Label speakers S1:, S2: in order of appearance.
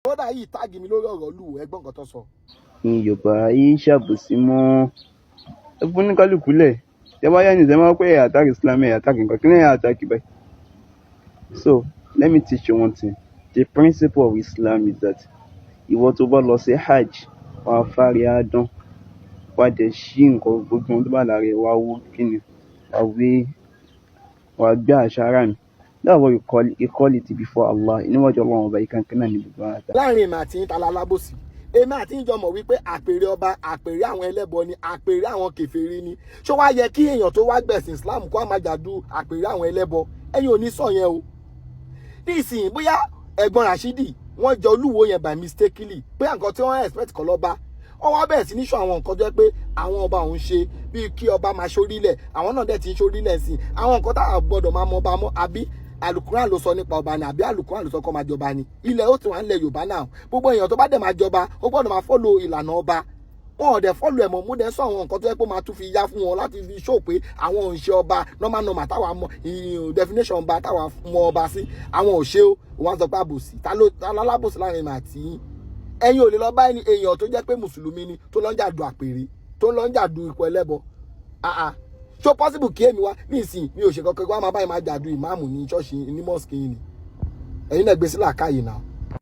S1: ó dà yìí táàgì mi lórí ọ̀rọ̀ lù ẹgbọ́n nǹkan tó sọ.
S2: Ní Yorùbá yìí ṣàbòsí mọ́ ẹfún ní kálukú lẹ̀ tẹ bá yá ní ìṣẹ́ máa pẹ́ attack Islam attack nǹkan kí lẹ́yìn attack báyìí. So let me teach you one thing. The principle of Islam is that ìwọ tó bá lọ sí hajj wà á fárí àádán wà á dẹ̀ ṣí nǹkan gbogbo ohun tó bá lára ẹ̀ wà á wó kíni wà á gbé àṣàrà mi. That's what you call it before Allah. Níwájú Ọlọ́run ọba ìkankan náà ní gbogbo àtà.
S1: láàrin èmi àti ta lálábòsí èmi àti ìjọ mọ̀ wípé àpèrè ọba àpèrè àwọn ẹlẹ́bọ ni àpèrè àwọn kèfèrí ni ṣó wá yẹ kí èèyàn tó wá gbẹ̀sìn Islam kó máa jàdú àpèrè àwọn ẹlẹ́bọ ẹ̀yin ò ní sọ yẹn o. nísìnyí bóyá ẹ̀gbọ́n Rashidi wọ́n jẹ olúwo yẹn by mistakenly bóyá nǹkan tí wọ́n expect kọ́ lọ́ba wọ́n wá bẹ̀rẹ̀ sí ní sọ àwọn nǹkan tó jẹ́ pé àwọn ọba òun ṣe bíi kí ọba máa ṣorílẹ̀ àwọn náà dẹ̀ ti ń ṣorílẹ̀ sí àwọn nǹkan táwọn gbọ́dọ̀ máa mọ ọba mọ́ àbí alukuran ló sọ nípa ọba ni àbí alukuran ló sọ kó máa jọba ni ilẹ̀ ó ti wà nílẹ̀ Yorùbá náà gbogbo èèyàn tó bá dẹ̀ máa jọba ó gbọ́dọ̀ máa fọ́lò ìlànà ọba wọn ò dẹ̀ fọ́lò ẹ̀mọ́ mú dẹ̀ sọ àwọn nǹkan tó yẹ pé ó máa tún fi yá fún wọn láti fi ṣó pé àwọn ò ń ṣe ọba normal táwa mọ definition ọba táwa mọ ọba sí àwọn ò ṣe ó wọn sọ pé àbòsí ta ló alábòsí láàrin mi àti yín ẹ̀yin ò lè lọ bá ẹni èèyàn tó jẹ́ pé mùsùlùmí ni tó lọ ń jàdù àpèrè tó lọ ń jàdù ipò ẹlẹ́bọ so possible kí èmi wá nísìnyí mi ò ṣe kankan wá máa báyìí máa jàdù ìmáàmù ní ṣọ́ọ̀ṣì ní mosque yìí ni ẹ̀yin náà gbé sílẹ̀ àkáyè náà